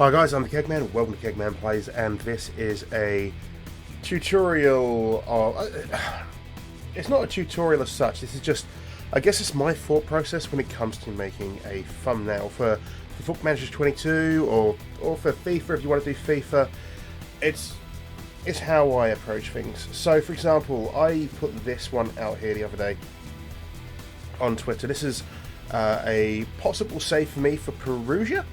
Hi guys, I'm the Kegman, welcome to Kegman Plays, and this is a tutorial of... it's not a tutorial as such, this is just, I guess it's my thought process when it comes to making a thumbnail for Football Manager 22 or for FIFA if you want to do FIFA. It's how I approach things. So for example, I put this one out here the other day on Twitter. This is a possible save for me for Perugia.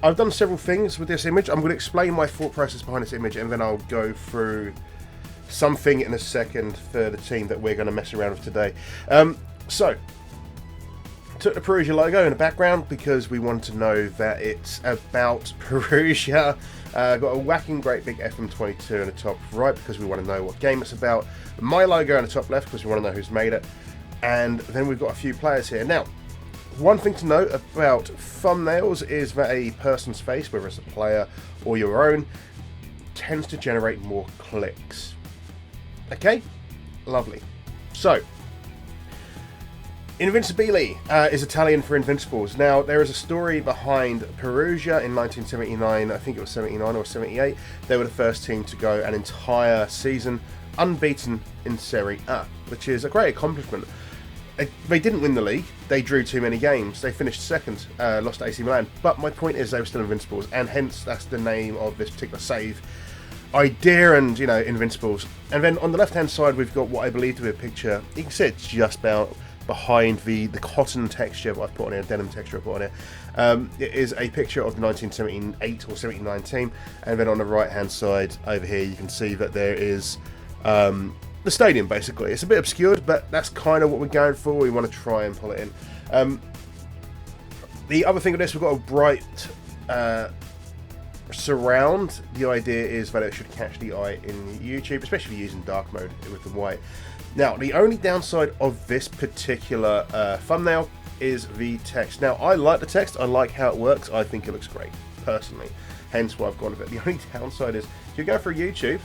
I've done several things with this image. I'm going to explain my thought process behind this image, and then I'll go through something in a second for the team that we're going to mess around with today. So, took the Perugia logo in the background because we want to know that it's about Perugia. Got a whacking great big FM22 in the top right because we want to know what game it's about. My logo in the top left because we want to know who's made it. And then we've got a few players here. Now, one thing to note about thumbnails is that a person's face, whether it's a player or your own, tends to generate more clicks. Okay? Lovely. So, Invincibili is Italian for Invincibles. Now, there is a story behind Perugia in 1979, I think it was 79 or 78. They were the first team to go an entire season unbeaten in Serie A, which is a great accomplishment. They didn't win the league, they drew too many games, they finished second, lost to AC Milan, but my point is they were still Invincibles, and hence that's the name of this particular save. Idea and, you know, Invincibles. And then on the left hand side we've got what I believe to be a picture, you can see it's just about behind the cotton texture that I've put on here, denim texture I've put on here. It is a picture of the 1978 or 79 team, and then on the right hand side over here you can see that there is the stadium. Basically, it's a bit obscured, but that's kind of what we're going for. We want to try and pull it in. The other thing with this, we've got a bright surround. The idea is that it should catch the eye in YouTube, especially if you're using dark mode with the white. Now, the only downside of this particular thumbnail is the text. Now, I like the text, I like how it works, I think it looks great, personally, hence why I've gone with it. The only downside is, if you go through YouTube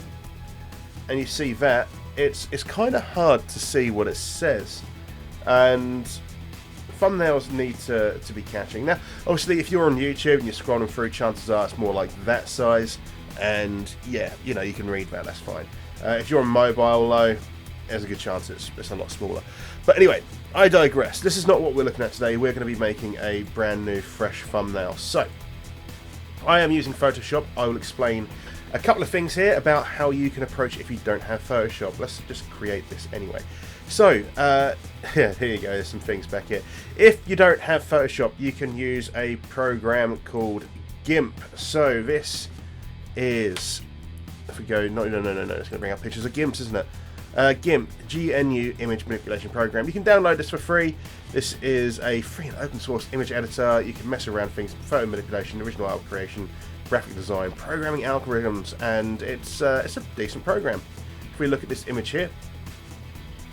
and you see that, it's kind of hard to see what it says, and thumbnails need to be catching. Now, obviously, if you're on YouTube and you're scrolling through, chances are it's more like that size, and yeah, you know, you can read that, that's fine. If you're on mobile, though, there's a good chance it's a lot smaller. But anyway, I digress. This is not what we're looking at today. We're going to be making a brand new, fresh thumbnail. So, I am using Photoshop. I will explain a couple of things here about how you can approach it if you don't have Photoshop. Let's just create this anyway. So, here you go, there's some things back here. If you don't have Photoshop, you can use a program called GIMP. So, this is, if we go, no, it's going to bring up pictures of GIMPs, isn't it? GIMP, GNU Image Manipulation Program. You can download this for free. This is a free and open source image editor. You can mess around things, photo manipulation, original art creation, graphic design, programming algorithms, and it's a decent program. If we look at this image here,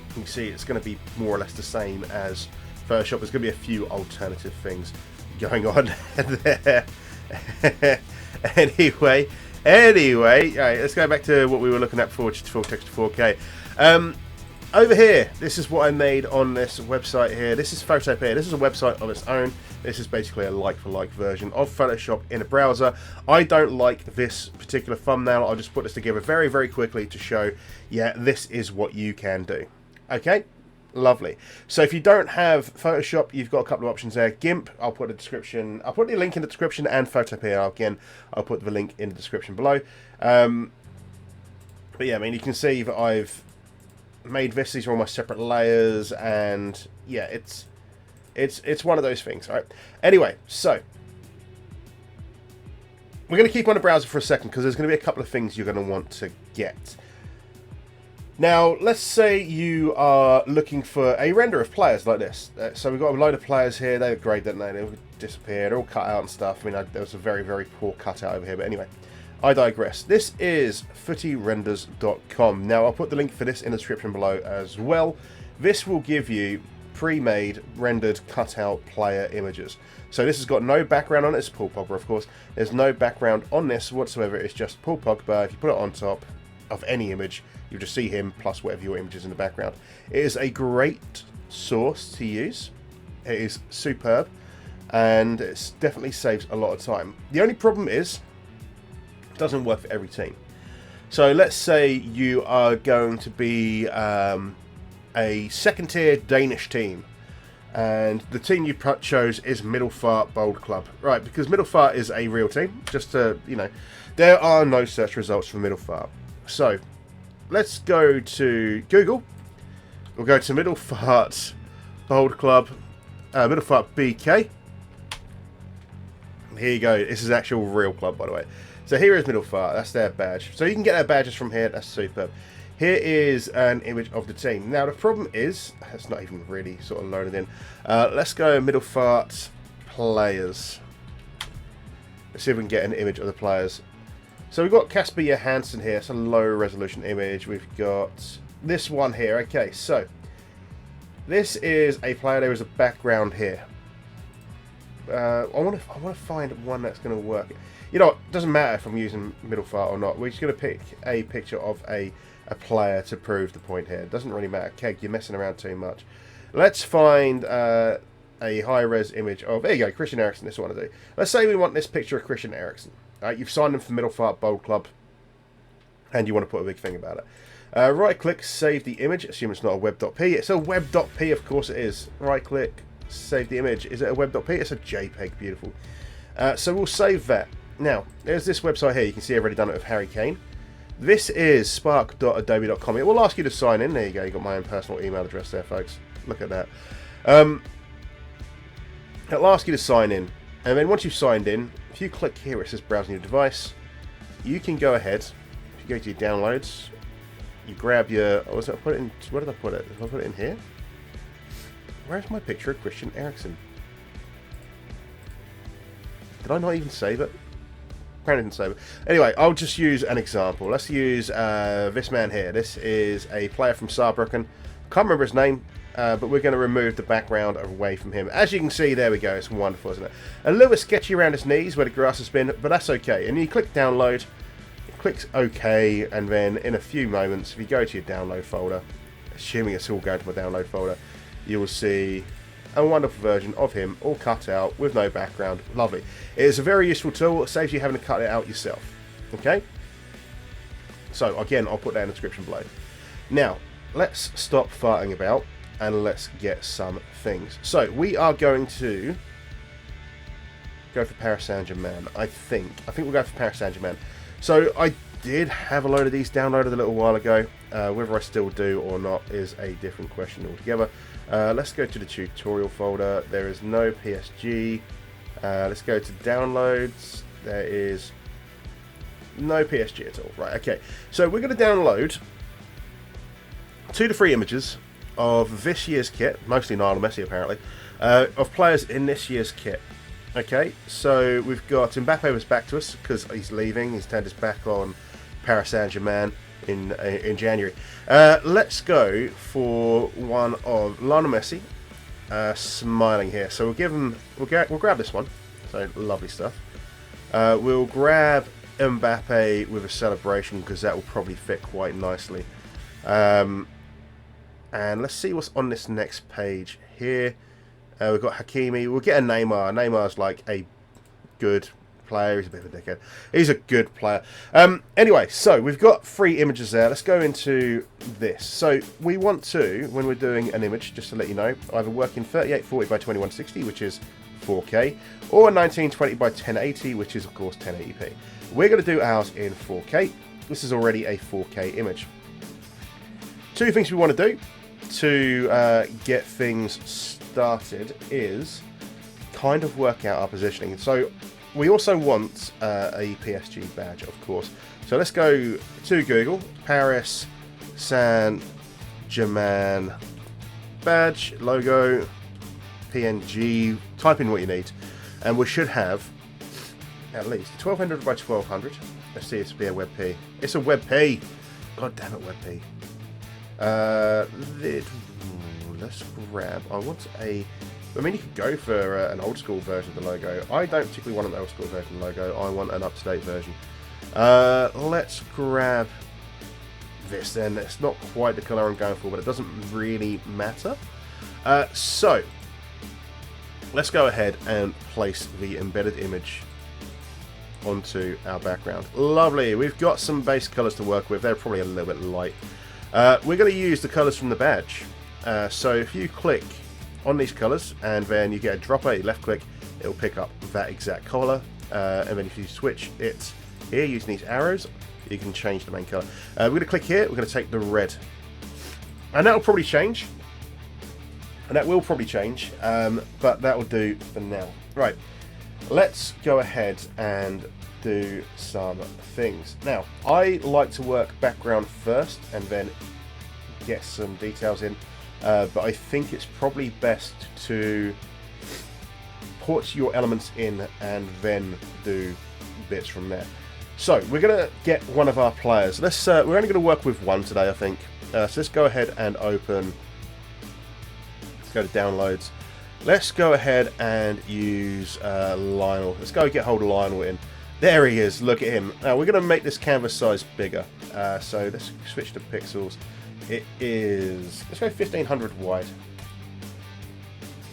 you can see it's going to be more or less the same as Photoshop. There's going to be a few alternative things going on there. Anyway, right, let's go back to what we were looking at before, which is full text to 4K. Over here, this is what I made on this website here. This is Photopea. This is a website on its own. This is basically a like-for-like version of Photoshop in a browser. I don't like this particular thumbnail. I'll just put this together very, very quickly to show, yeah, this is what you can do. Okay? Lovely. So if you don't have Photoshop, you've got a couple of options there. GIMP, I'll put the description. I'll put the link in the description, and Photopea, again, I'll put the link in the description below. But yeah, I mean, you can see that I've made this. These are all my separate layers, and yeah, it's one of those things. All right. Anyway, so we're going to keep on the browser for a second because there's going to be a couple of things you're going to want to get. Now, let's say you are looking for a render of players like this. So we've got a load of players here. They look great, don't they? They've disappeared. They're all cut out and stuff. I mean, there was a very, very poor cutout over here. But anyway, I digress. This is footyrenders.com. Now, I'll put the link for this in the description below as well. This will give you pre-made, rendered, cut-out player images. So this has got no background on it. It's Paul Pogba, of course. There's no background on this whatsoever. It's just Paul Pogba. If you put it on top of any image, you'll just see him plus whatever your image is in the background. It is a great source to use. It is superb. and it definitely saves a lot of time. The only problem is it doesn't work for every team. So let's say you are going to be a second tier Danish team, and the team you chose is Middelfart Bold Club, right? Because Middelfart is a real team. Just to, you know, there are no search results for Middelfart. So let's go to Google. We'll go to Middelfart Bold Club, Middelfart BK. Here you go. This is actual real club, by the way. So here is Middelfart. That's their badge. So you can get their badges from here. That's superb. Here is an image of the team. Now the problem is, it's not even really sort of loaded in. Let's go Middelfart players. Let's see if we can get an image of the players. So we've got Kasper Johansson here. It's a low resolution image. We've got this one here. Okay, so this is a player. There is a background here. I want to find one that's going to work. You know, it doesn't matter if I'm using Middelfart or not. We're just going to pick a picture of a player to prove the point here. It doesn't really matter. Keg, you're messing around too much. Let's find a high-res image of... There you go, Christian Eriksen. This is what I do. Let's say we want this picture of Christian Eriksen. You've signed him for Middelfart Bold Club, and you want to put a big thing about it. Right-click, save the image. Assume it's not a web.p. It's a web.p, of course it is. Right-click, save the image. Is it a web.p? It's a JPEG. Beautiful. So we'll save that. Now, there's this website here. You can see I've already done it with Harry Kane. This is spark.adobe.com. It will ask you to sign in. There you go. You got my own personal email address there, folks. Look at that. It'll ask you to sign in. And then once you've signed in, if you click here, it says browsing your device. You can go ahead. If you go to your downloads, you grab your... Oh, was I put it in? Where did I put it? Did I put it in here? Where's my picture of Christian Eriksen? Did I not even save it? Didn't save it. Anyway, I'll just use an example. Let's use this man here. This is a player from Saarbrücken. Can't remember his name, but we're going to remove the background away from him. As you can see, there we go. It's wonderful, isn't it? A little bit sketchy around his knees where the grass has been, but that's okay. And you click download, it clicks OK, and then in a few moments, if you go to your download folder, assuming it's all going to my download folder, you will see a wonderful version of him, all cut out with no background. Lovely. It is a very useful tool. It saves you having to cut it out yourself. Okay? So, again, I'll put that in the description below. Now, let's stop farting about and let's get some things. So, we are going to go for Paris Saint-Germain, I think. We'll go for Paris Saint-Germain. So, I did have a load of these downloaded a little while ago. Whether I still do or not is a different question altogether. Let's go to the tutorial folder. There is no PSG. Let's go to downloads. There is no PSG at all. Right, okay. So we're going to download 2 to 3 images of this year's kit, mostly Lionel Messi apparently, of players in this year's kit. Okay, so we've got Mbappe was back to us because he's leaving. He's turned his back on Paris Saint-Germain in January. Let's go for one of Lionel Messi smiling here. So we'll grab this one. So lovely stuff. We'll grab Mbappe with a celebration because that will probably fit quite nicely. And let's see what's on this next page here. We've got Hakimi. We'll get a Neymar. Neymar's like a good player. He's a bit of a dickhead. He's a good player. Anyway, so we've got 3 images there. Let's go into this. So we want to, when we're doing an image, just to let you know, either work in 3840 by 2160, which is 4K, or 1920 by 1080, which is of course 1080p. We're going to do ours in 4K. This is already a 4K image. 2 things we want to do to get things started is kind of work out our positioning. So we also want a PSG badge, of course. So let's go to Google, Paris Saint-Germain badge, logo, PNG, type in what you need, and we should have at least 1200 by 1200. Let's see, it's be a WebP. It's a WebP. God damn it, WebP. Let's grab. I want a. I mean, you could go for an old school version of the logo. I don't particularly want an old school version of the logo. I want an up-to-date version. Let's grab this then. It's not quite the colour I'm going for, but it doesn't really matter. So let's go ahead and place the embedded image onto our background. Lovely. We've got some base colors to work with. They're probably a little bit light. We're going to use the colors from the badge. So if you click on these colors and then you get a dropper, you left click, it'll pick up that exact color. And then if you switch it here using these arrows, you can change the main color. We're going to click here. We're going to take the red, and that'll probably change. And that will probably change, but that will do for now. Right, let's go ahead and do some things. Now, I like to work background first and then get some details in, but I think it's probably best to put your elements in and then do bits from there. So we're going to get one of our players. We're only going to work with one today, I think. So let's go ahead and open. Let's go to downloads. Let's go ahead and use Lionel. Let's go get hold of Lionel in. There he is. Look at him. Now we're going to make this canvas size bigger. So let's switch to pixels. It is, let's go 1500 wide.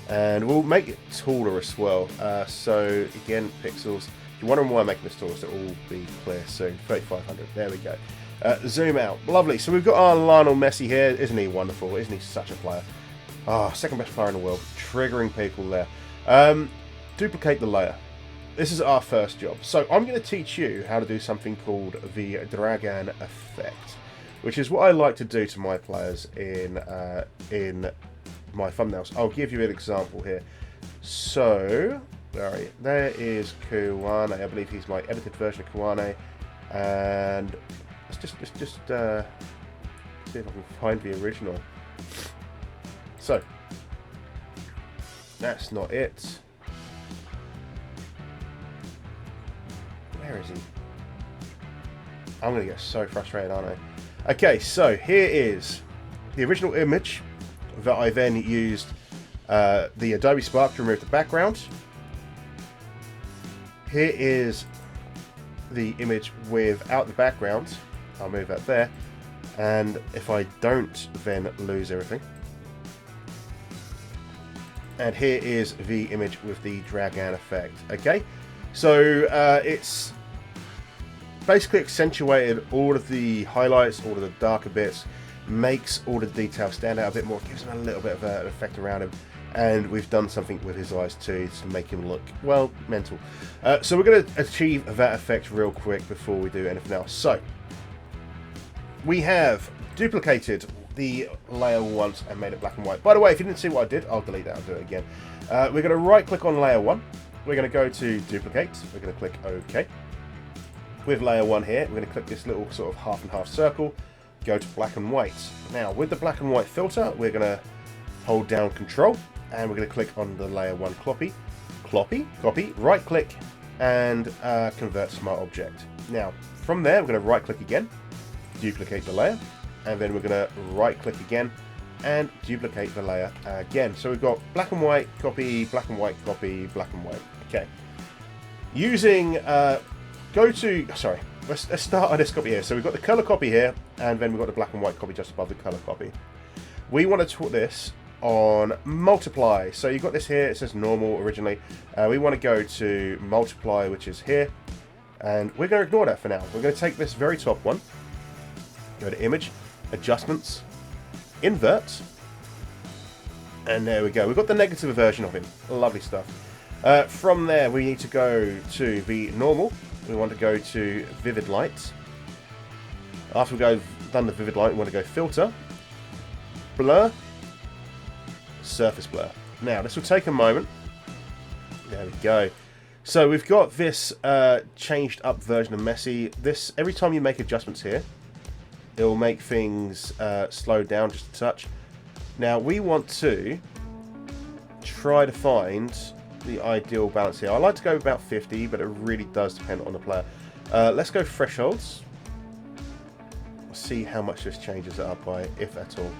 And we'll make it taller as well. So again, pixels. If you're wondering why I'm making this taller, so it will be clear soon. 3500. There we go. Zoom out. Lovely. So we've got our Lionel Messi here. Isn't he wonderful? Isn't he such a player? Ah, second best player in the world. Triggering people there. Duplicate the layer. This is our first job. So I'm going to teach you how to do something called the dragon effect, which is what I like to do to my players in my thumbnails. I'll give you an example here. So, there is Kuwane. I believe he's my edited version of Kuwane. And let's just see if I can find the original. So, that's not it. Where is he? I'm going to get so frustrated, aren't I? Okay, so here is the original image that I then used the Adobe Spark to remove the background. Here is the image without the background. I'll move that there. And if I don't then lose everything. And here is the image with the dragon effect. Okay, so it's basically accentuated all of the highlights, all of the darker bits, makes all the details stand out a bit more, gives him a little bit of an effect around him, and we've done something with his eyes too to make him look, well, mental. So we're going to achieve that effect real quick before we do anything else. So we have duplicated the layer once and made it black and white. By the way, if you didn't see what I did, I'll delete that, I'll do it again. We're going to right click on layer 1. We're going to go to duplicate. We're going to click OK. With layer 1 here, we're going to click this little sort of half and half circle, go to black and white. Now with the black and white filter, we're going to hold down Control and we're going to click on the layer 1 copy, right click and convert smart object. Now from there, we're going to right click again, duplicate the layer, and then we're going to right click again and duplicate the layer again. So we've got black and white, copy, black and white, copy, black and white. Okay. Using, let's start on this copy here. So we've got the color copy here, and then we've got the black and white copy just above the color copy. We want to put this on multiply. So you've got this here, it says normal originally. We want to go to multiply, which is here, and we're going to ignore that for now. We're going to take this very top one, go to image, adjustments, invert, and there we go. We've got the negative version of him. Lovely stuff. From there, we need to go to the normal. We want to go to vivid light. After we've done the vivid light, we want to go filter, blur, surface blur. Now, this will take a moment. There we go. So we've got this changed up version of Messi. This, every time you make adjustments here, it will make things slow down just a touch. Now we want to try to find the ideal balance here. I like to go about 50, but it really does depend on the player. Let's go thresholds. See how much this changes it up by, if at all.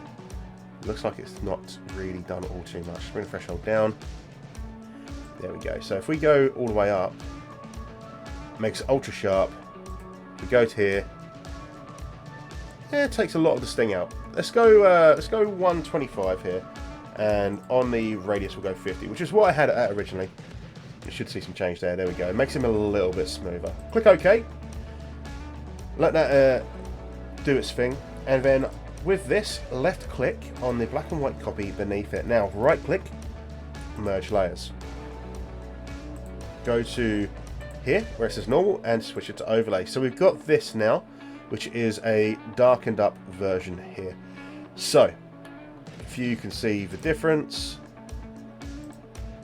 Looks like it's not really done all too much. Bring the threshold down. There we go. So if we go all the way up, makes it ultra sharp. We go to here. Yeah, it takes a lot of the sting out. Let's go 125 here, and on the radius we'll go 50, which is what I had it at originally. You should see some change there. There we go. It makes him a little bit smoother. Click OK. Let that do its thing, and then with this, left click on the black and white copy beneath it. Now right click, merge layers. Go to here where it says normal and switch it to overlay. So we've got this now, which is a darkened up version here. So if you can see the difference,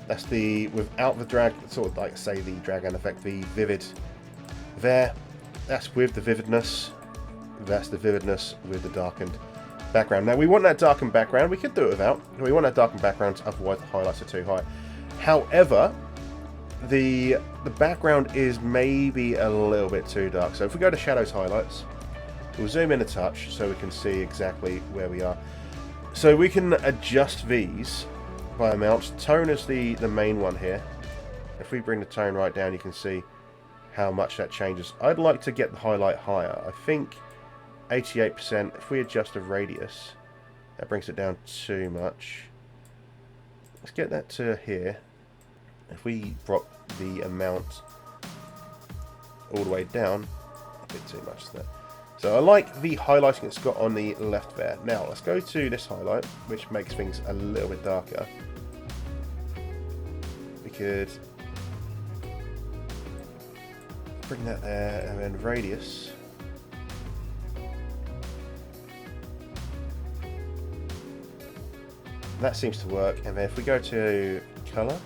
that's the without the drag, sort of like say the drag and effect, the vivid there. That's with the vividness. That's the vividness with the darkened background. Now we want that darkened background. We could do it without. We want that darkened background, otherwise the highlights are too high. However, the background is maybe a little bit too dark. So if we go to shadows highlights, we'll zoom in a touch so we can see exactly where we are. So we can adjust these by amounts. Tone is the main one here. If we bring the tone right down, you can see how much that changes. I'd like to get the highlight higher. I think 88%. If we adjust the radius, that brings it down too much. Let's get that to here. If we drop the amount all the way down, a bit too much there. So I like the highlighting it's got on the left there. Now let's go to this highlight, which makes things a little bit darker. We could bring that there, and then radius. That seems to work. And then if we go to color,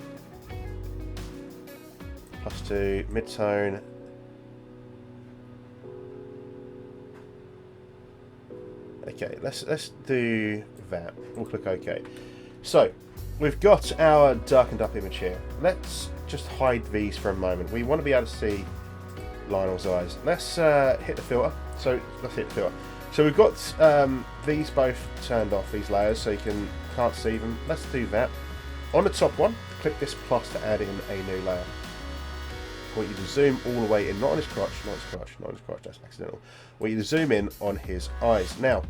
+2, mid-tone, okay, let's do that. We'll click OK. So we've got our darkened up image here. Let's just hide these for a moment. We want to be able to see Lionel's eyes. Let's hit the filter. So let's hit the filter. So we've got these both turned off, these layers, so you can't see them. Let's do that. On the top one, click this plus to add in a new layer. I want you to zoom all the way in, not on his crotch, not his crotch, not his crotch, that's accidental. I want you to zoom in on his eyes. Now,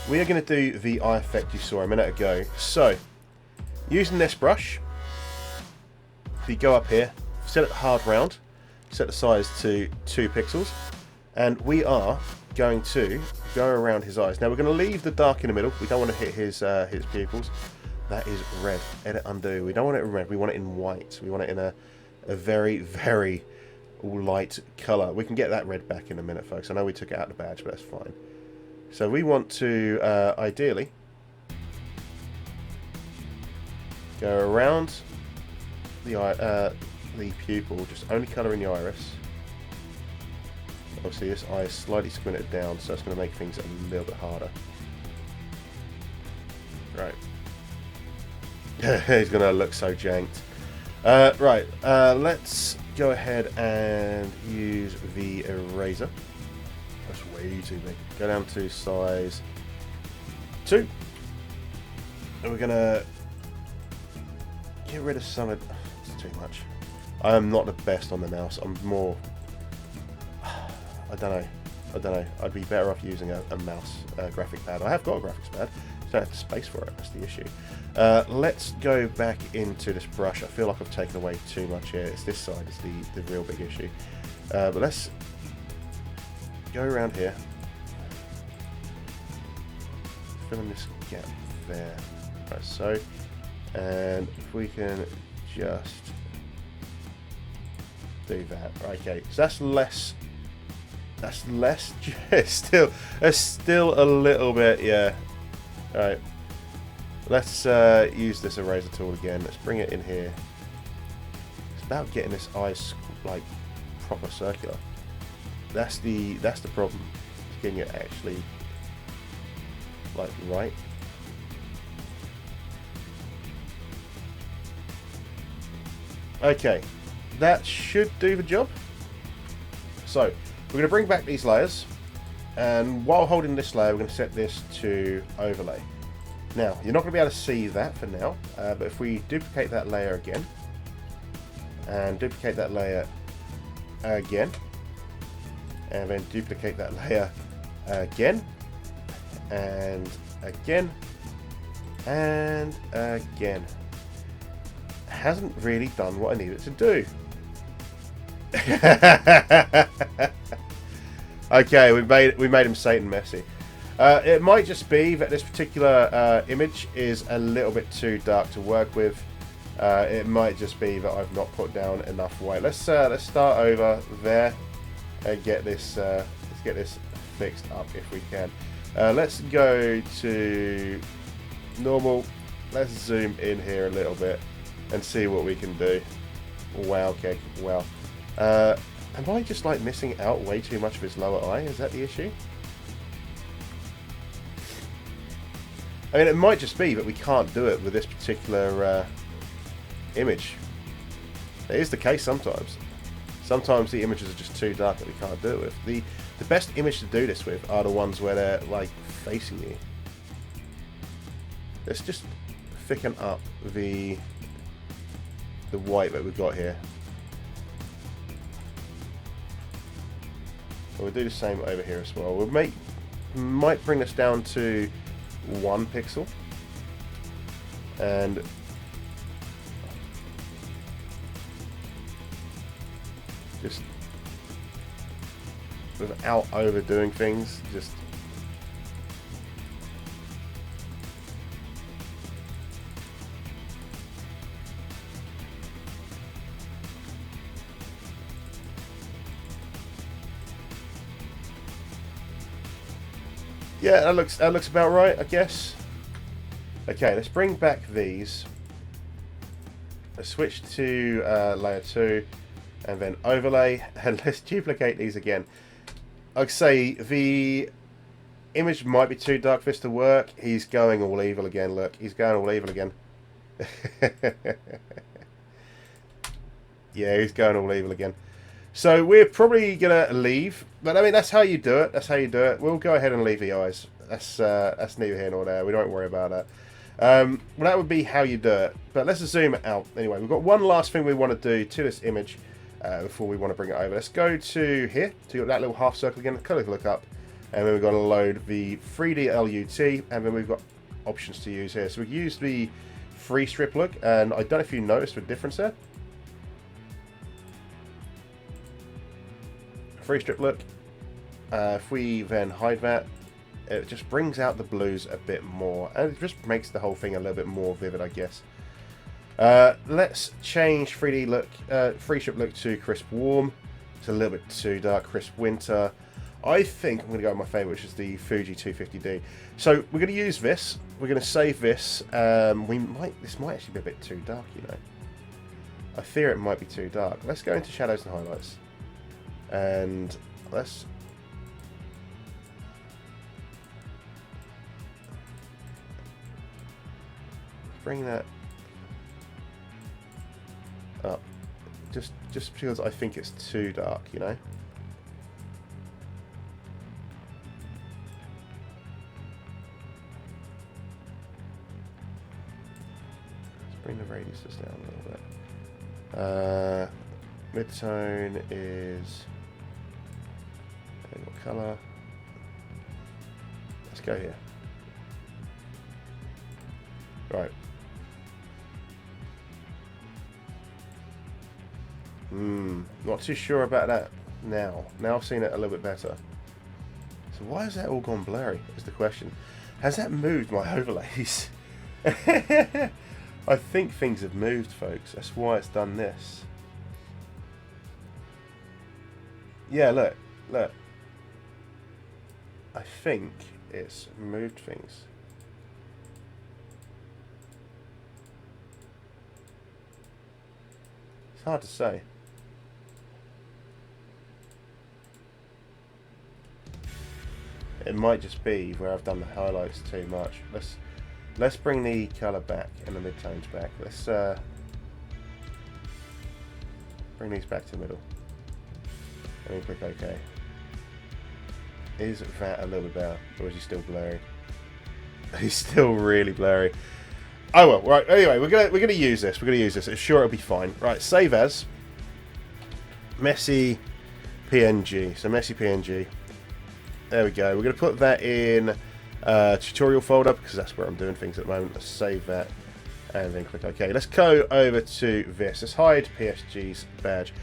we are going to do the eye effect you saw a minute ago. So, using this brush, if you go up here, set it hard round, set the size to 2 pixels, and we are going to go around his eyes. Now we're going to leave the dark in the middle. We don't want to hit his pupils. That is red. Edit undo. We don't want it in red. We want it in white. We want it in a very, very light colour. We can get that red back in a minute, folks. I know we took it out of the badge, but that's fine. So we want to ideally go around the eye, the pupil, just only colouring the iris. Obviously this eye is slightly squinted down, so it's going to make things a little bit harder. Right. He's going to look so janked. Right, let's go ahead and use the eraser. That's way too big. Go down to size 2. And we're going to get rid of some of... It's too much. I'm not the best on the mouse. I'm more... I don't know. I'd be better off using a mouse graphic pad. I have got a graphics pad. Just don't have the space for it. That's the issue. Let's go back into this brush. I feel like I've taken away too much here. It's this side is the real big issue. But let's go around here. Fill in this gap there. Right, so. And if we can just do that. Okay, so that's less. That's less. It's still a little bit, yeah. All right. Let's use this eraser tool again. Let's bring it in here. It's about getting this eye like proper circular. That's the problem. It's getting it actually like right. Okay, that should do the job. So we're going to bring back these layers, and while holding this layer, we're going to set this to overlay. Now, you're not going to be able to see that for now, but if we duplicate that layer again, and duplicate that layer again, and then duplicate that layer again, and again, And again, hasn't really done what I need it to do. Okay, we made him Satan messy. It might just be that this particular image is a little bit too dark to work with. It might just be that I've not put down enough white. Let's start over there and get this fixed up if we can. Let's go to normal. Let's zoom in here a little bit and see what we can do. Wow, okay, wow. Am I just like missing out way too much of his lower eye? Is that the issue? I mean, it might just be that we can't do it with this particular image. It is the case sometimes. Sometimes the images are just too dark that we can't do it with. The best image to do this with are the ones where they're like facing you. Let's just thicken up the white that we've got here. We'll do the same over here as well. Might bring this down to 1 pixel, and just without overdoing things, just yeah, that looks about right, I guess. Okay, let's bring back these. Let's switch to layer 2 and then overlay, and let's duplicate these again. Like I say, the image might be too dark for this to work. He's going all evil again. Look, he's going all evil again. Yeah, he's going all evil again. So we're probably gonna leave, but I mean that's how you do it. That's how you do it. We'll go ahead and leave the eyes. That's neither here nor there. We don't worry about that. Well, that would be how you do it. But let's zoom it out. Anyway, we've got one last thing we want to do to this image before we want to bring it over. Let's go to here to that little half circle again. Look up, and then we've got to load the 3D LUT, and then we've got options to use here. So we use the free strip look, and I don't know if you noticed the difference there. Free strip look. If we then hide that, it just brings out the blues a bit more, and it just makes the whole thing a little bit more vivid, I guess. Let's change 3D look, free strip look to crisp warm. It's a little bit too dark. Crisp winter. I think I'm going to go with my favourite, which is the Fuji 250D. So we're going to use this. We're going to save this. This might actually be a bit too dark, you know. I fear it might be too dark. Let's go into shadows and highlights. And let's bring that up, just because I think it's too dark, you know. Let's bring the radiuses down a little bit. Midtone is what color? Let's go here. Right. Not too sure about that now. Now I've seen it a little bit better. So why has that all gone blurry is the question. Has that moved my overlays? I think things have moved, folks. That's why it's done this. Yeah, look. I think it's moved things. It's hard to say. It might just be where I've done the highlights too much. Let's bring the colour back and the midtones back. Let's bring these back to the middle. And then click OK. Is that a little bit better, or is he still blurry? He's still really blurry. Oh well, right. Anyway, we're gonna use this. We're gonna use this. I'm sure it'll be fine. Right, save as messy PNG. So messy PNG. There we go. We're gonna put that in tutorial folder, because that's where I'm doing things at the moment. Let's save that and then click OK. Let's go over to this. Let's hide PSG's badge,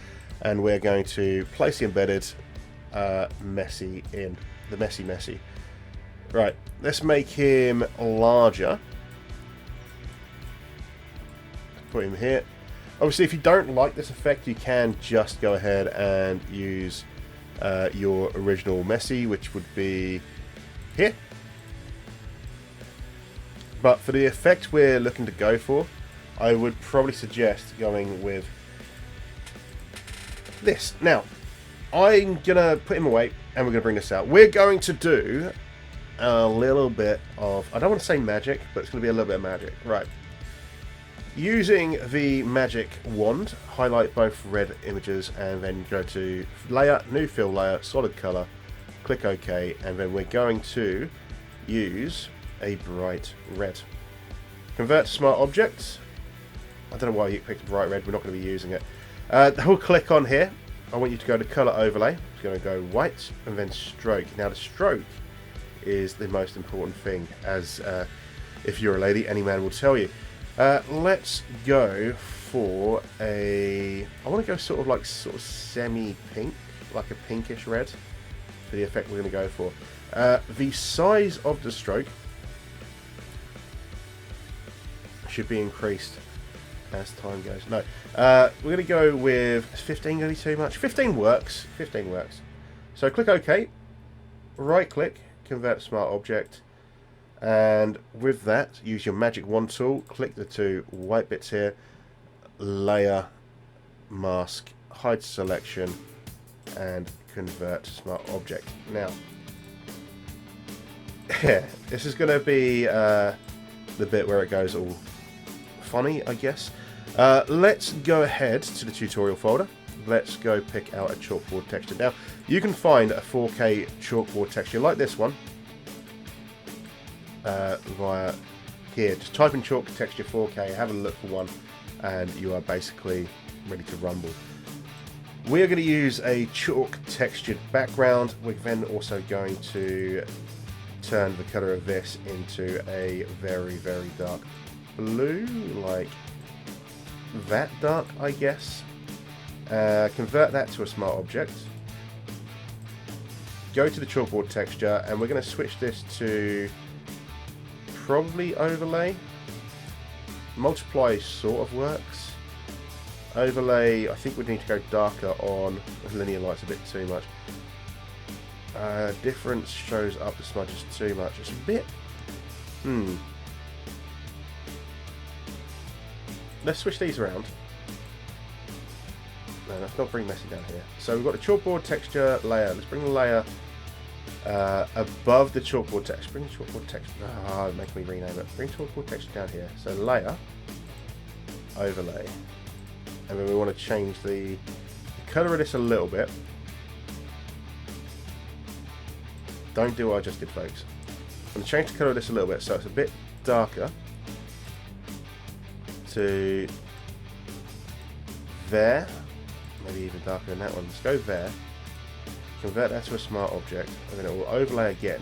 and we're going to place the embedded Messi in. The Messi. Right, let's make him larger. Put him here. Obviously, if you don't like this effect, you can just go ahead and use your original Messi, which would be here. But for the effect we're looking to go for, I would probably suggest going with this. Now, I'm going to put him away, and we're going to bring this out. We're going to do a little bit of, I don't want to say magic, but it's going to be a little bit of magic. Right. Using the magic wand, highlight both red images, and then go to layer, new fill layer, solid color, click OK, and then we're going to use a bright red. Convert to smart objects. I don't know why you picked bright red, we're not going to be using it. We'll click on here. I want you to go to color overlay. It's going to go white and then stroke. Now the stroke is the most important thing, as if you're a lady, any man will tell you. Let's go for a, I want to go sort of semi-pink, like a pinkish red for the effect we're going to go for. The size of the stroke should be increased as time goes. No, we're going to go with, is 15 going to be too much? 15 works. 15 works. So click OK, right click, convert to smart object, and with that, use your magic wand tool, click the two white bits here, layer, mask, hide selection, and convert to smart object. Now, this is going to be the bit where it goes all funny, I guess. Let's go ahead to the tutorial folder. Let's go pick out a chalkboard texture. Now, you can find a 4K chalkboard texture like this one via here. Just type in chalk texture 4K, have a look for one, and you are basically ready to rumble. We are going to use a chalk textured background. We're then also going to turn the color of this into a very, very dark blue, like that dark, I guess. Convert that to a smart object. Go to the chalkboard texture, and we're going to switch this to probably overlay. Multiply sort of works. Overlay, I think we need to go darker on linear light's a bit too much. Difference shows up the smudges too much. It's a bit. Let's switch these around. No, let's not bring Messi down here. So we've got the chalkboard texture layer. Let's bring the layer above the chalkboard text. Bring the chalkboard text. Ah, make me rename it. Bring chalkboard texture down here. So layer, overlay, and then we want to change the color of this a little bit. Don't do what I just did, folks. I'm going to change the color of this a little bit so it's a bit darker to there. Maybe even darker than that one. Let's go there. Convert that to a smart object, and then it will overlay again.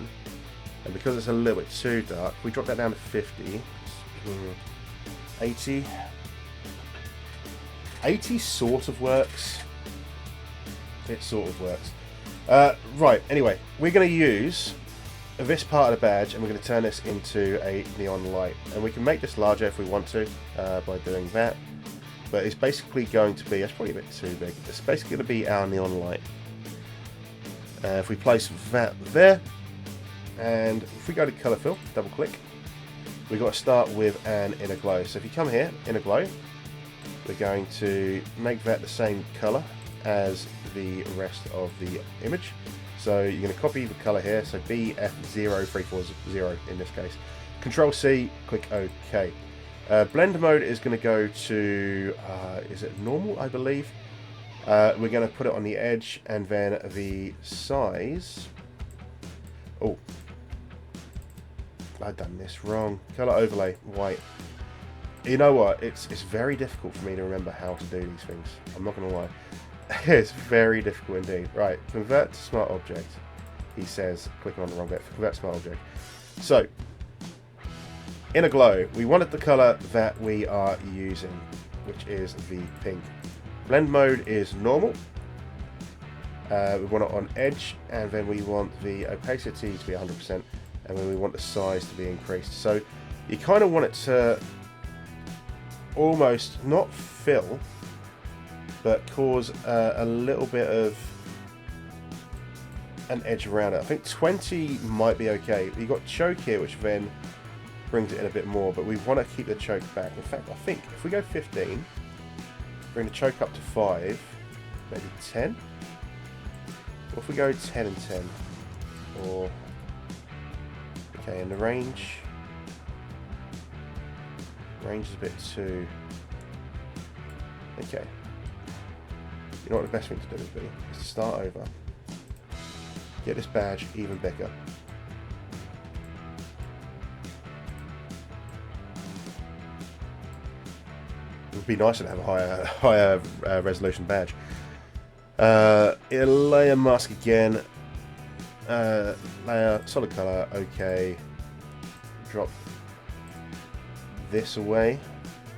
And because it's a little bit too dark, we drop that down to 50. 80. 80 sort of works. It sort of works. Right, anyway, we're going to use this part of the badge, and we're going to turn this into a neon light. And we can make this larger if we want to by doing that. But it's basically going to be, that's probably a bit too big. It's basically going to be our neon light. If we place that there, and if we go to color fill, double click, we've got to start with an inner glow. So if you come here, inner glow, we're going to make that the same color as the rest of the image. So you're going to copy the color here, so BF0340 in this case. Control C, click OK. Blend mode is going to go to, is it normal, I believe? We're going to put it on the edge, and then the size. Oh, I've done this wrong. Color overlay, white. You know what? It's very difficult for me to remember how to do these things. I'm not going to lie. It's very difficult indeed. Right, convert to smart object. He says, clicking on the wrong bit. Convert to smart object. So, inner glow, we wanted the colour that we are using, which is the pink. Blend mode is normal. We want it on edge, and then we want the opacity to be 100%, and then we want the size to be increased. So you kind of want it to almost not fill, but cause a little bit of an edge around it. I think 20 might be okay. You've got choke here, which then brings it in a bit more, but we want to keep the choke back. In fact, I think if we go 15, bring the choke up to 5, maybe 10. Or if we go 10 and 10, or okay, and the range is a bit too. Okay, you know what the best thing to do would be is to start over, get this badge even bigger. It would be nicer to have a higher resolution badge. Layer mask again. Layer solid color. Okay. Drop this away.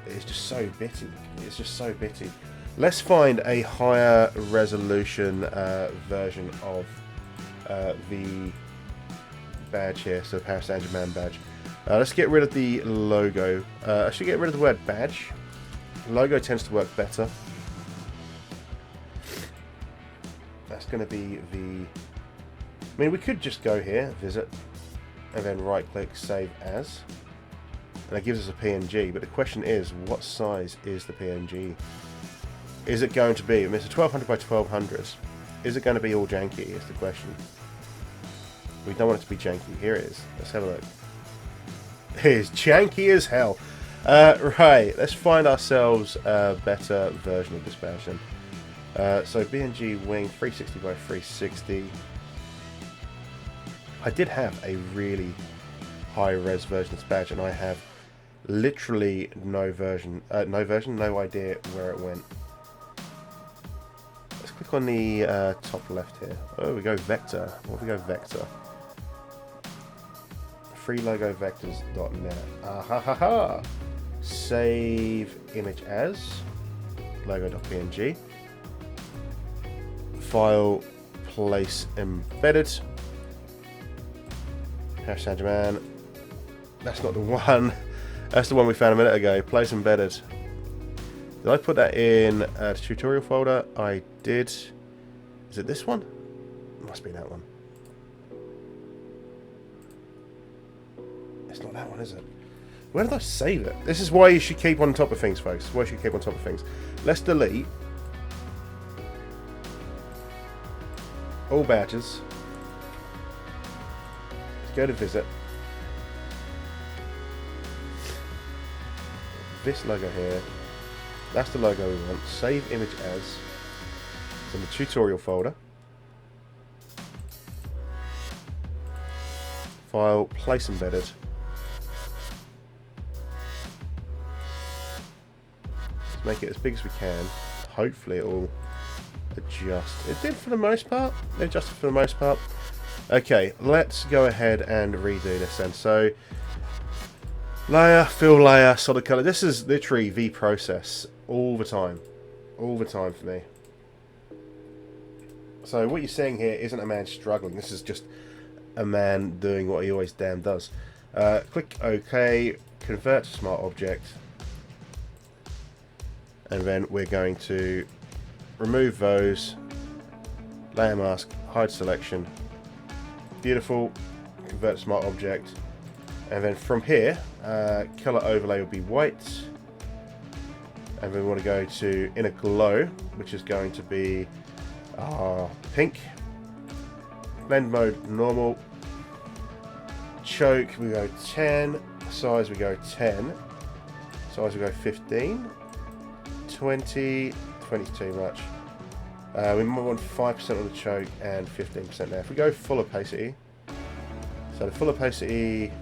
It's just so bitty. It's just so bitty. Let's find a higher resolution version of the badge here. So the Paris Saint-Germain badge. Let's get rid of the logo. I should get rid of the word badge. Logo tends to work better. That's going to be the... I mean, we could just go here, visit, and then right-click, save as. And it gives us a PNG, but the question is, what size is the PNG? Is it going to be... I mean, it's a 1200 by 1200. Is it going to be all janky, is the question. We don't want it to be janky. Here it is. Let's have a look. It is janky as hell. Right, let's find ourselves a better version of this badge then. So BNG wing 360 by 360. I did have a really high res version of this badge, and I have literally no idea where it went. Let's click on the top left here. Oh, we go vector. What if we go vector? freelogovectors.net. Ah-ha-ha-ha! Save image as logo.png. File, place embedded. Paris Saint-Germain. That's not the one. That's the one we found a minute ago. Place embedded. Did I put that in the tutorial folder? I did. Is it this one? It must be that one. It's not that one, is it? Where did I save it? This is why you should keep on top of things, folks. Why you should keep on top of things. Let's delete all badges. Let's go to visit. This logo here. That's the logo we want. Save image as. It's in the tutorial folder. File, place embedded. Make it as big as we can. Hopefully it will adjust. It did for the most part. It adjusted for the most part. Okay, let's go ahead and redo this then. So, layer, fill layer, solid color. This is literally the process all the time. All the time for me. So what you're seeing here isn't a man struggling. This is just a man doing what he always damn does. Click OK, convert to smart object. And then we're going to remove those, layer mask, hide selection, beautiful, convert smart object, and then from here, color overlay will be white, and then we want to go to inner glow, which is going to be pink, blend mode normal, choke we go 10, size we go 10, size we go 15, 20 is too much. We might want 5% on the choke and 15% there. If we go full opacity, so the full opacity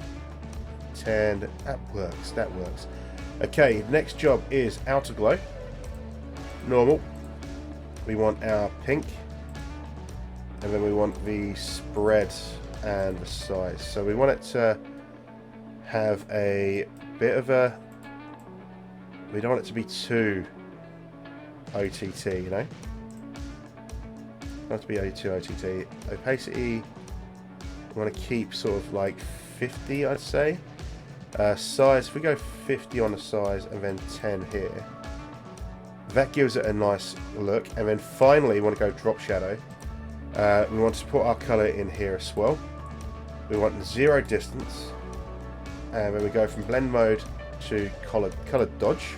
10, that works. Okay, next job is outer glow. Normal. We want our pink, and then we want the spread and the size. So we want it to have a bit of a... We don't want it to be too OTT, you know? Not to be too OTT. Opacity, we want to keep sort of like 50, I'd say. Size, if we go 50 on the size and then 10 here, that gives it a nice look. And then finally, we want to go drop shadow. We want to put our color in here as well. We want 0 distance. And then we go from blend mode to color dodge.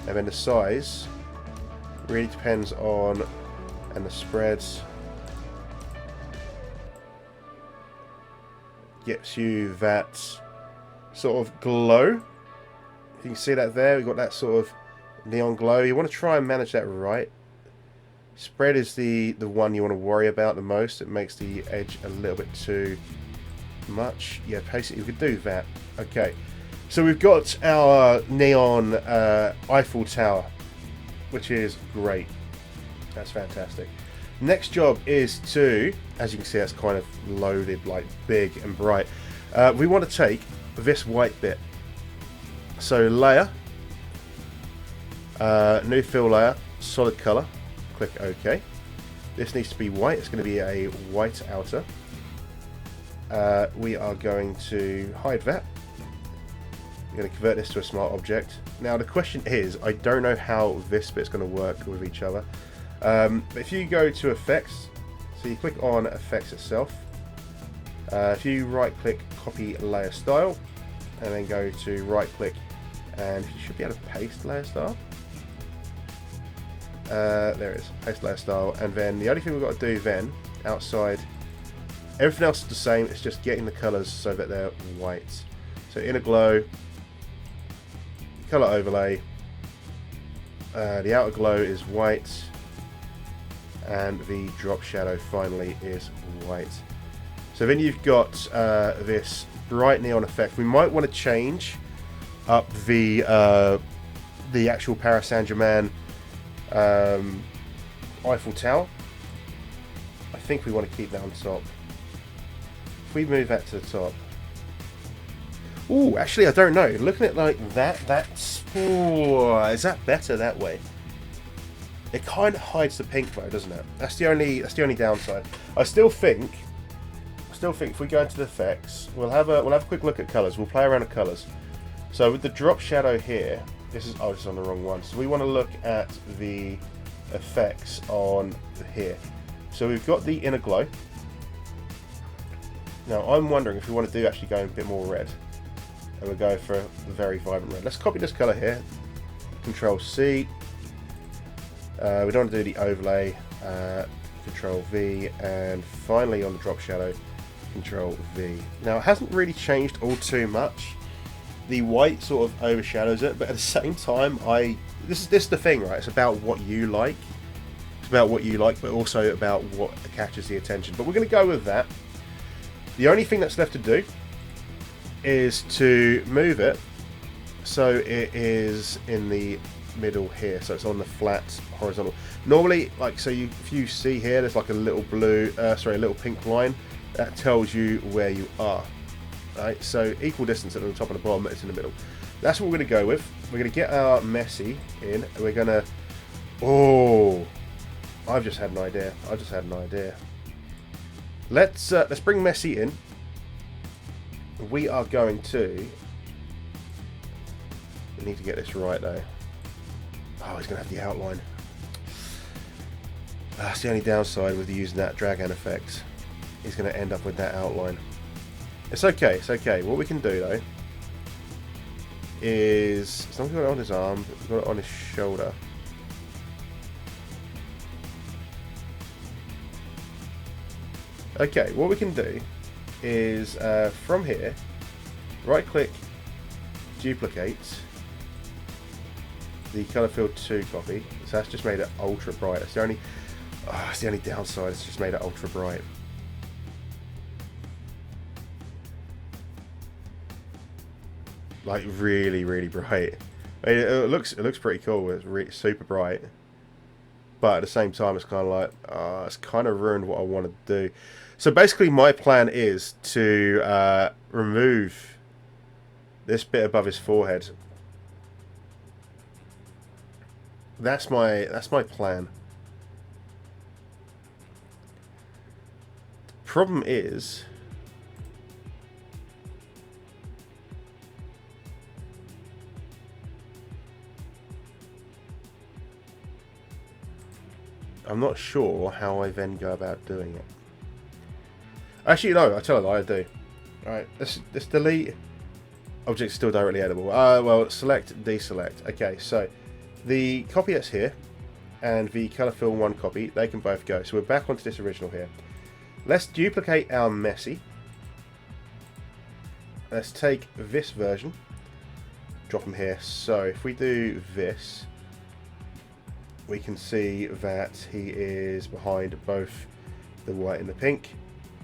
And then the size really depends on, and the spreads gets you that sort of glow. You can see that there. We've got that sort of neon glow. You want to try and manage that right. Spread is the one you want to worry about the most. It makes the edge a little bit too much. Yeah, basically we could do that. Okay, so we've got our neon Eiffel Tower, which is great. That's fantastic. Next job is to, as you can see, that's kind of loaded, like big and bright. We want to take this white bit. So layer, new fill layer, solid color. Click OK. This needs to be white. It's going to be a white outer. We are going to hide that. We're going to convert this to a smart object. Now the question is, I don't know how this bit's going to work with each other. If you go to effects, so you click on effects itself. If you right click copy layer style, and then go to right click, and you should be able to paste layer style. There it is, paste layer style. And then the only thing we've got to do then, outside, everything else is the same, it's just getting the colours so that they're white. So inner glow, colour overlay, the outer glow is white, and the drop shadow finally is white. So then you've got this bright neon effect. We might want to change up the actual Paris Saint-Germain Eiffel Tower. I think we want to keep that on top. If we move that to the top. Ooh, actually I don't know. Looking at it like that's... Ooh, is that better that way? It kind of hides the pink though, doesn't it? That's the only downside. I still think if we go into the effects, we'll have a quick look at colours. We'll play around with colours. So with the drop shadow here, this is just on the wrong one. So we want to look at the effects on here. So we've got the inner glow. Now I'm wondering if we want to do actually go a bit more red, and we'll go for a very vibrant red. Let's copy this colour here. Control C. We don't want to do the overlay. Control V, and finally on the drop shadow, Control V. Now it hasn't really changed all too much. The white sort of overshadows it, but at the same time, this is the thing, right? It's about what you like. It's about what you like, but also about what catches the attention. But we're going to go with that. The only thing that's left to do is to move it so it is in the middle here, so it's on the flat horizontal. Normally, like, so if you see here, there's like a little a little pink line that tells you where you are. Right, so equal distance at the top and the bottom, it's in the middle. That's what we're going to go with. We're going to get our messy in, and we're going to... Oh, I've just had an idea. Let's bring messy in. We are going to... We need to get this right though. Oh, he's going to have the outline. That's the only downside with using that dragon effect. He's going to end up with that outline. It's okay, it's okay. What we can do though is, as long as we've got it on his arm, we've got it on his shoulder. Okay, what we can do is from here, right click, duplicate the color field 2 copy. So that's just made it ultra bright. It's the only downside, it's just made it ultra bright. Like really, really bright. I mean, it looks pretty cool. It's really super bright, but at the same time, it's kind of like it's kind of ruined what I want to do. So basically, my plan is to remove this bit above his forehead. That's my plan. Problem is, I'm not sure how I then go about doing it. Actually, no, I tell you, I do. Alright, let's delete. Object's still directly editable. Well, select, deselect. Okay, so the copy that's here and the color fill 1 copy, they can both go. So we're back onto this original here. Let's duplicate our messy. Let's take this version, drop them here. So if we do this, we can see that he is behind both the white and the pink,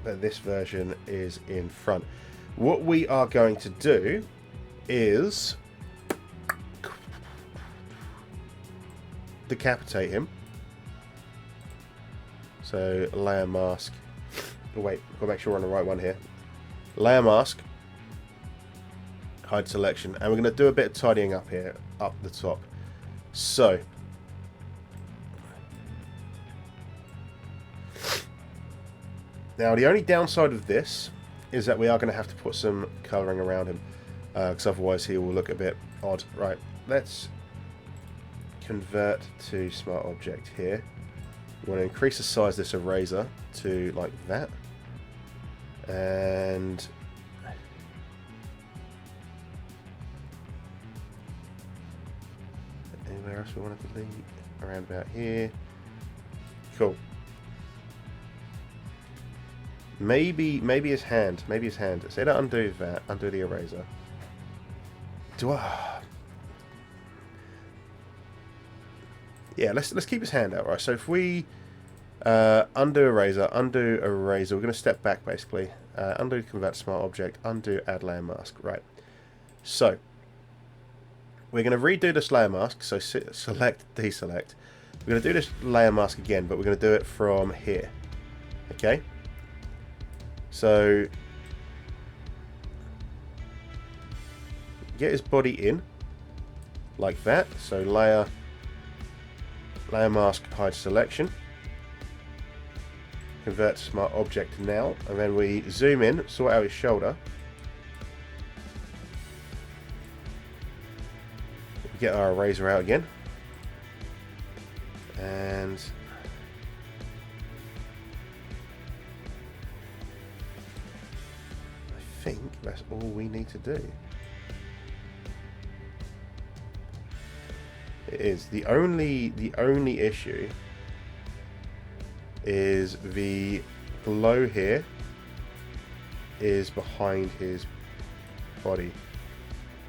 but this version is in front. What we are going to do is decapitate him. So layer mask. Oh, wait, I've got to make sure we're on the right one here. Layer mask, hide selection, and we're going to do a bit of tidying up here, up the top. So now the only downside of this is that we are going to have to put some colouring around him, because otherwise he will look a bit odd. Right, let's convert to smart object here. We want to increase the size of this eraser to like that, and anywhere else we want to delete? Around about here. Cool. Maybe his hand. Maybe his hand. Say to undo that. Undo the eraser. Do I? Yeah, let's keep his hand out, right? So if we undo eraser, we're going to step back basically. Undo convert smart object, undo add layer mask. Right. So we're going to redo this layer mask. So select, deselect. We're going to do this layer mask again, but we're going to do it from here. Okay. So get his body in like that. So layer mask, hide selection, convert to smart object now, and then we zoom in, sort out his shoulder. We get our eraser out again, and I think that's all we need to do. It is. The only issue is the glow here is behind his body.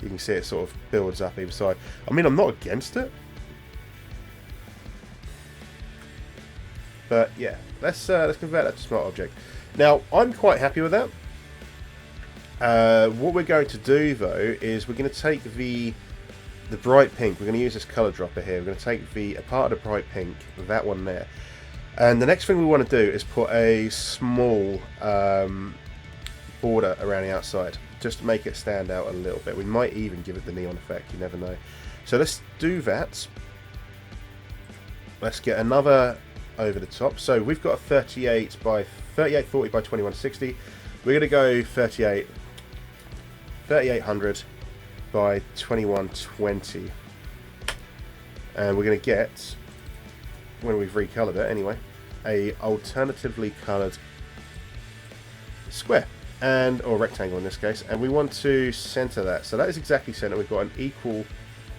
You can see it sort of builds up either side. I mean, I'm not against it, but yeah, let's convert that to smart object. Now, I'm quite happy with that. What we're going to do though is we're going to take the bright pink. We're going to use this color dropper here. We're going to take a part of the bright pink, that one there, and the next thing we want to do is put a small border around the outside, just to make it stand out a little bit. We might even give it the neon effect, you never know. So let's do that. Let's get another over the top. So we've got a 3840 by 2160. We're going to go 3800 by 2120, and we're going to get, when we've recolored it anyway, a alternatively colored square or rectangle in this case, and we want to center that. So that is exactly center. We've got an equal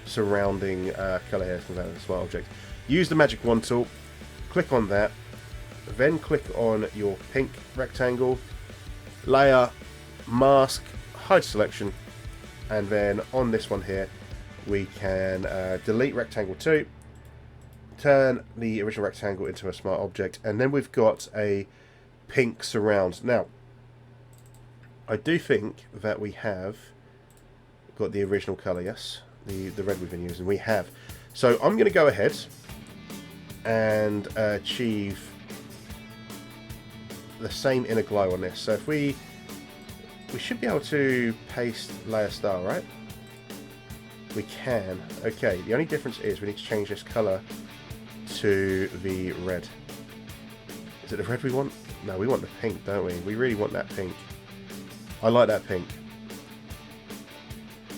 surrounding color here from that smart object. Use the magic wand tool, click on that, then click on your pink rectangle, layer, mask, hide selection, and then on this one here we can delete rectangle 2, turn the original rectangle into a smart object, and then we've got a pink surround. Now I do think that we have got the original colour, yes, the red we've been using, we have. So I'm going to go ahead and achieve the same inner glow on this. So if we we should be able to paste layer style, right? We can. Okay, the only difference is we need to change this colour to the red. Is it the red we want? No, we want the pink, don't we? We really want that pink. I like that pink.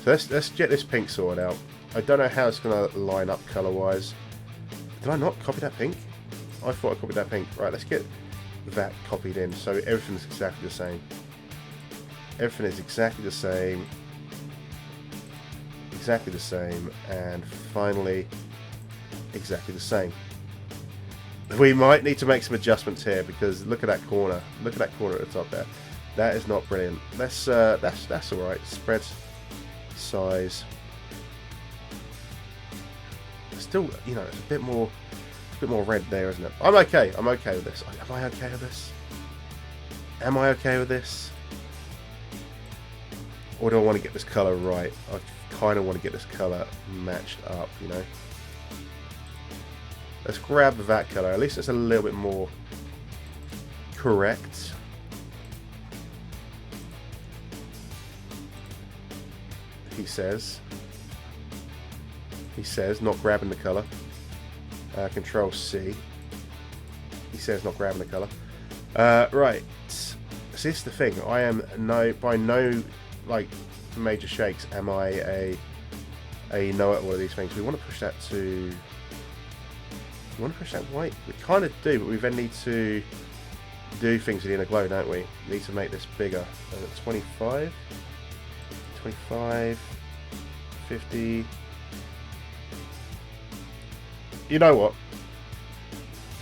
So let's get this pink sorted out. I don't know how it's going to line up colour-wise. Did I not copy that pink? I thought I copied that pink. Right, let's get that copied in so everything's exactly the same. Everything is exactly the same. Exactly the same. And finally, exactly the same. We might need to make some adjustments here because look at that corner. Look at that corner at the top there. That is not brilliant. That's all right. Spread, size. Still, you know, it's a bit more red there, isn't it? I'm okay. I'm okay with this. Am I okay with this? Am I okay with this? Or do I want to get this colour right? I kind of want to get this colour matched up, you know. Let's grab that colour. At least it's a little bit more correct. He says, not grabbing the colour. Control C. He says not grabbing the colour. Right. So this is the thing. I am by no like major shakes am I a know at all of these things. We want to push that to. We want to push that white. We kind of do, but we then need to do things with the inner glow, don't we? We need to make this bigger. 25, 25, 50. You know what?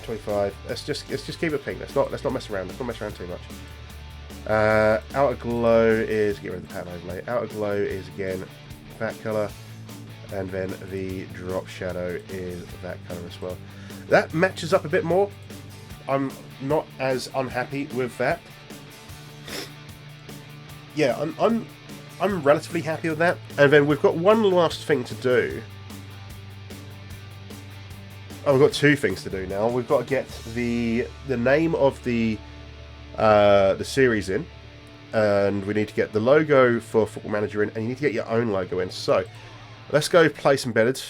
25. Let's just keep it pink. Let's not mess around. Let's not mess around too much. Outer glow is get rid of the pattern overlay. Outer glow is again that color, and then the drop shadow is that color as well. That matches up a bit more. I'm not as unhappy with that. Yeah, I'm relatively happy with that. And then we've got one last thing to do. Oh, we've got two things to do now. We've got to get the name of the series in, and we need to get the logo for Football Manager in, and you need to get your own logo in. So let's go place embedded.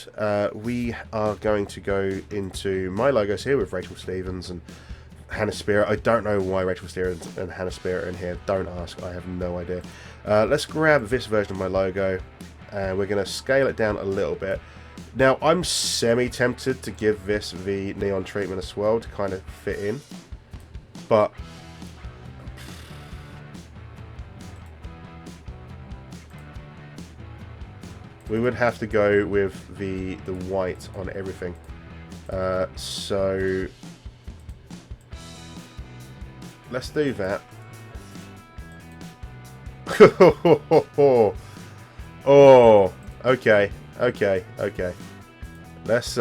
We are going to go into my logos here with Rachel Stevens and Hannah Spear. I don't know why Rachel Stevens and Hannah Spear are in here. Don't ask. I have no idea. Let's grab this version of my logo, and we're going to scale it down a little bit. Now, I'm semi-tempted to give this the neon treatment as well to kind of fit in, but we would have to go with the white on everything. So let's do that. Oh, okay. Okay. Let's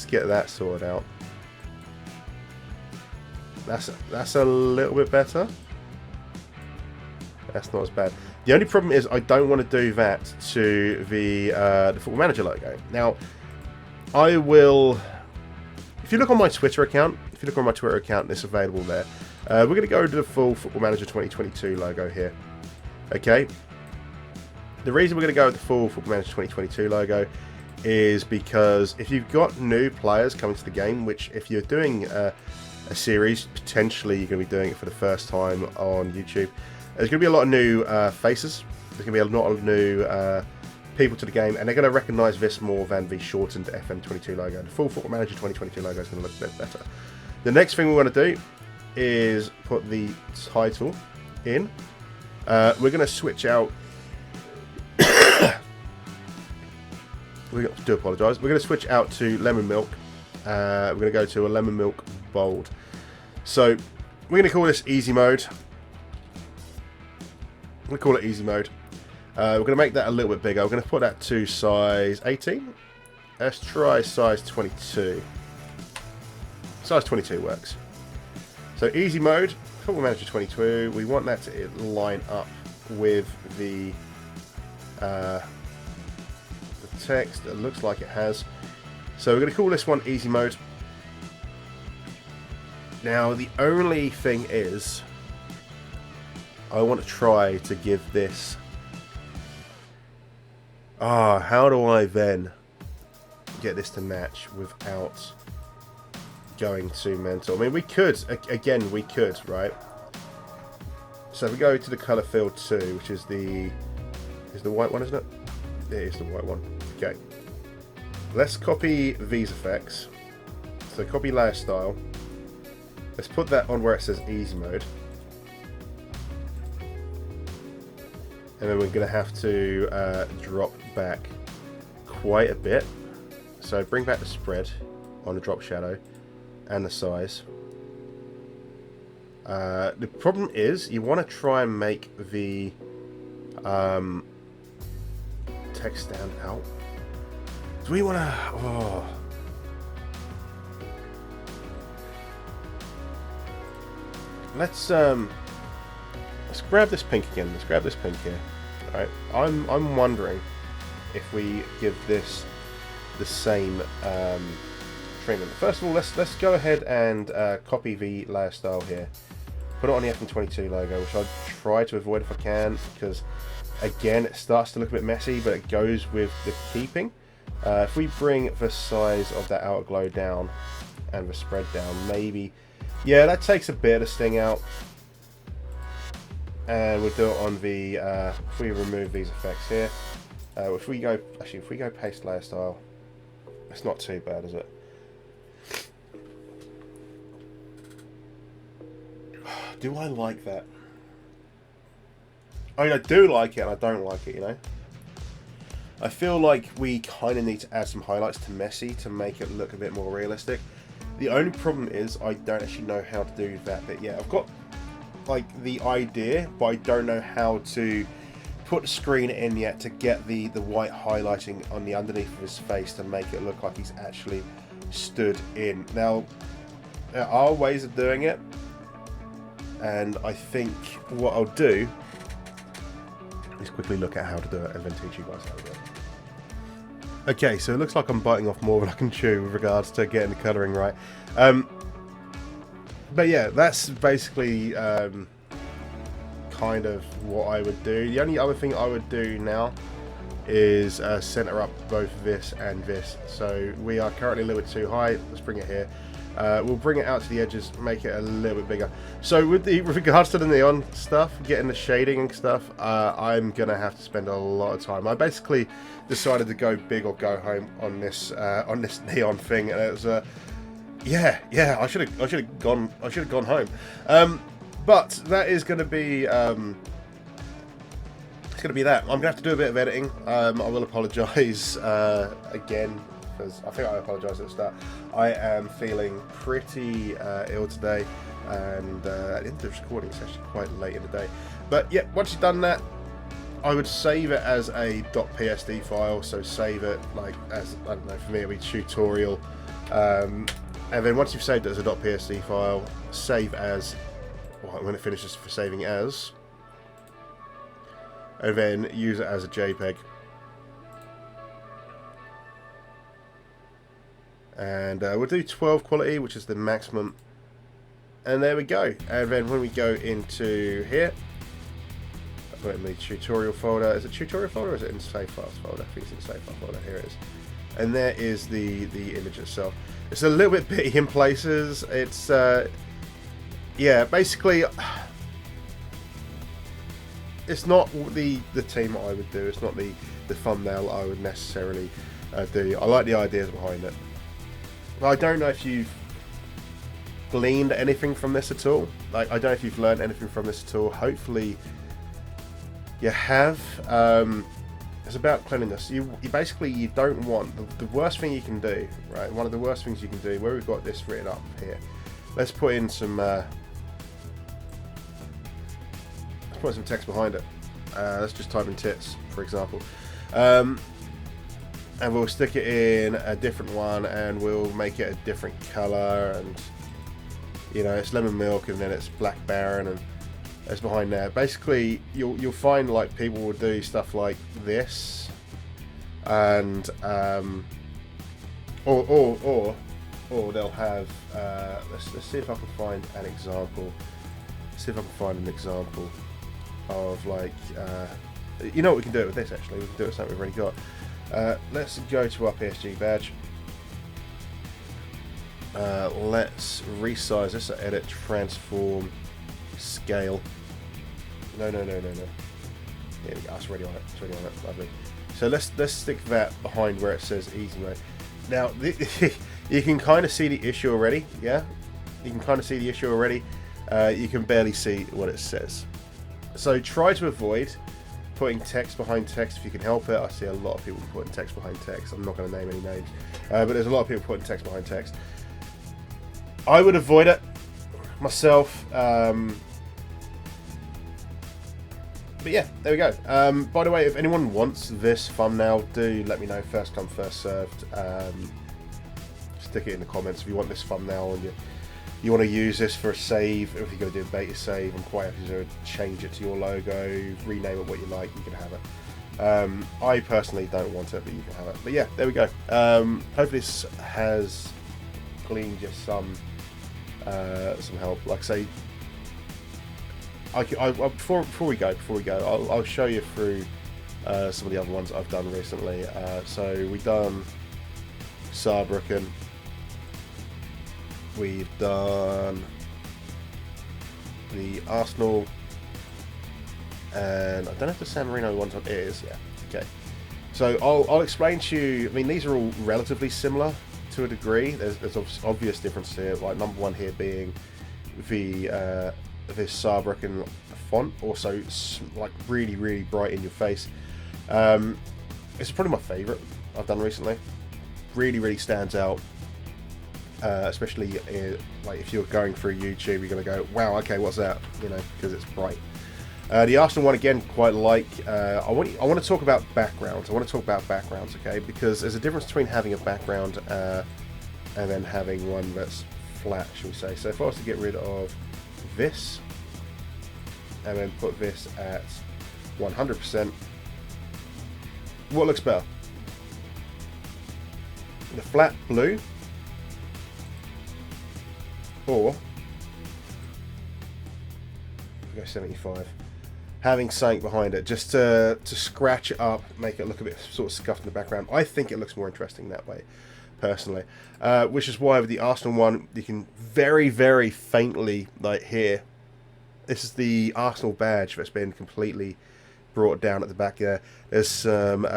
get that sorted out. That's a little bit better. That's not as bad. The only problem is I don't want to do that to the Football Manager logo. Now, I will. If you look on my Twitter account, it's available there. We're going to go to the full Football Manager 2022 logo here. Okay. The reason we're going to go with the full Football Manager 2022 logo is because if you've got new players coming to the game, which if you're doing a series, potentially you're going to be doing it for the first time on YouTube, there's going to be a lot of new faces. There's going to be a lot of new people to the game, and they're going to recognise this more than the shortened FM22 logo. The full Football Manager 2022 logo is going to look a bit better. The next thing we want to do is put the title in. We're going to switch out. We do apologise. We're going to switch out to lemon milk. We're going to go to a lemon milk bold. So we're going to call this easy mode. I'm going to call it easy mode. We're going to make that a little bit bigger. We're going to put that to size 18. Let's try size 22. Size 22 works. So easy mode, Football Manager 22. We want that to line up with the text. It looks like it has. So we're going to call this one easy mode. Now the only thing is, I want to try to give this... how do I then get this to match without going too mental? I mean, we could, again, we could, right? So if we go to the color field 2, which is the white one, isn't it? It is the white one. Okay. Let's copy these effects. So copy layer style. Let's put that on where it says easy mode. And then we're going to have to drop back quite a bit. So bring back the spread on the drop shadow and the size. The problem is you want to try and make the text stand out. Do we want to... Oh. Let's grab this pink again. Let's grab this pink here. All right. I'm wondering if we give this the same treatment. First of all, let's go ahead and copy the layer style here. Put it on the FM22 logo, which I'll try to avoid if I can, because again it starts to look a bit messy, but it goes with the keeping. If we bring the size of that outer glow down and the spread down, maybe, yeah, that takes a bit of the sting out. And we'll do it on the, if we remove these effects here, if we go paste layer style, it's not too bad, is it? Do I like that? I mean, I do like it and I don't like it, you know? I feel like we kind of need to add some highlights to Messy to make it look a bit more realistic. The only problem is I don't actually know how to do that bit yet. I've got like the idea, but I don't know how to put the screen in yet to get the white highlighting on the underneath of his face to make it look like he's actually stood in. Now, there are ways of doing it, and I think what I'll do is quickly look at how to do it and then teach you guys how to do it. Okay, so it looks like I'm biting off more than I can chew with regards to getting the colouring right. But yeah, that's basically kind of what I would do. The only other thing I would do now is center up both this and this. So we are currently a little bit too high. Let's bring it here. We'll bring it out to the edges, make it a little bit bigger. So with regards to the neon stuff, getting the shading and stuff, I'm going to have to spend a lot of time. I basically decided to go big or go home on this neon thing, and it was yeah, I should have gone home. But that is going to be it's going to be that. I'm going to have to do a bit of editing. I will apologise again, because I think I apologised at the start. I am feeling pretty ill today, and at the end of the recording, it's actually quite late in the day. But yeah, once you've done that, I would save it as a .psd file. So save it like as, I don't know, for me it'll be tutorial. And then once you've saved it as a .psd file, save as, well, I'm going to finish this for saving as, and then use it as a JPEG. And we'll do 12 quality, which is the maximum. And there we go. And then when we go into here, I'll put it in the tutorial folder. Is it tutorial folder or is it in save files folder? I think it's in save file folder. Here it is. And there is the image itself. It's a little bit bitty in places. It's yeah, basically it's not the theme I would do. It's not the thumbnail I would necessarily do. I like the ideas behind it. I don't know if you've gleaned anything from this at all. Like, I don't know if you've learned anything from this at all. Hopefully you have. It's about cleanliness. You basically, you don't want the worst thing you can do, right? One of the worst things you can do, where we've got this written up here. Let's put in some text behind it. Let's just type in tits, for example. And we'll stick it in a different one, and we'll make it a different color, and you know, it's lemon milk, and then it's black baron, and it's behind there. Basically, you'll find like people will do stuff like this, and or they'll have. Let's see if I can find an example. See if I can find an example of like. You know what we can do it with this actually. We can do it with something we've already got. Let's go to our PSG badge. Let's resize this. Edit, transform, scale. No. Here we go. It's already on it. It's already on it. Lovely. So let's stick that behind where it says easy mode. Now you can kind of see the issue already. Yeah, you can kind of see the issue already. You can barely see what it says. So try to avoid putting text behind text if you can help it. I see a lot of people putting text behind text. I'm not going to name any names, but there's a lot of people putting text behind text. I would avoid it myself. But yeah, there we go. By the way, if anyone wants this thumbnail, do let me know. First come, first served. Stick it in the comments if you want this thumbnail and you want to use this for a save. If you're going to do a beta save, I'm quite happy to change it to your logo, rename it what you like. You can have it. I personally don't want it, but you can have it. But yeah, there we go. Hopefully this has gleaned you some help. Like I say, before we go, I'll show you through some of the other ones I've done recently. So we've done Saarbrücken, we've done the Arsenal, and I don't know if the San Marino one's on. It is, yeah. Okay. So I'll explain to you. I mean, these are all relatively similar to a degree. There's obvious differences here. Like number one here being the this Saarbrücken font, also like really bright in your face. It's probably my favourite I've done recently. Really stands out, especially like if you're going through YouTube, you're gonna go, wow, okay, what's that? You know, because it's bright. The Arsenal one again, quite like. I want to talk about backgrounds. Okay, because there's a difference between having a background and then having one that's flat, shall we say. So if I was to get rid of this and then put this at 100%, what looks better? The flat blue or go 75, having something behind it just to scratch it up, make it look a bit sort of scuffed in the background. I think it looks more interesting that way, personally, which is why with the Arsenal one you can very faintly like hear. This is the Arsenal badge that's been completely brought down at the back there. There's some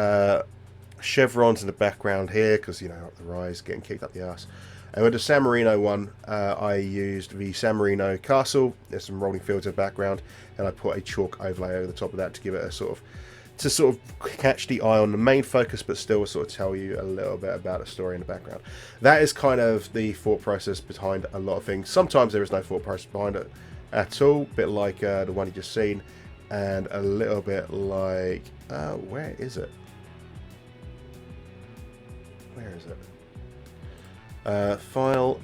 chevrons in the background here because, you know, up the rise, getting kicked up the arse. And with the San Marino one, I used the San Marino castle. There's some rolling fields in the background, and I put a chalk overlay over the top of that to give it a sort of catch the eye on the main focus, but still sort of tell you a little bit about the story in the background. That is kind of the thought process behind a lot of things. Sometimes there is no thought process behind it at all, a bit like the one you just seen, and a little bit like where is it? File,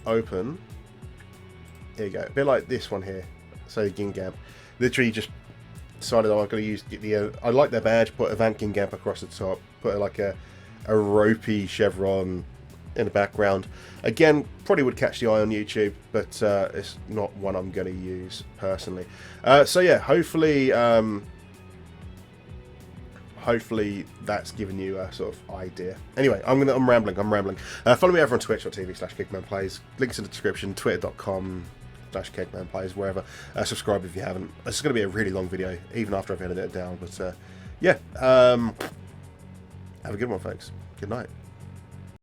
open. Here you go. A bit like this one here. So Gingamp. Literally just decided I'm going to use the. I like their badge. Put Avant Gingamp across the top. Put like a ropey chevron in the background. Again, probably would catch the eye on YouTube, but it's not one I'm going to use personally. So yeah, hopefully that's given you a sort of idea. Anyway, I'm rambling. Follow me over on twitch.tv/KegmanPlays. Links in the description. Twitter.com/KegmanPlays. Wherever. Subscribe if you haven't. It's going to be a really long video, even after I've edited it down. But yeah, have a good one, folks. Good night.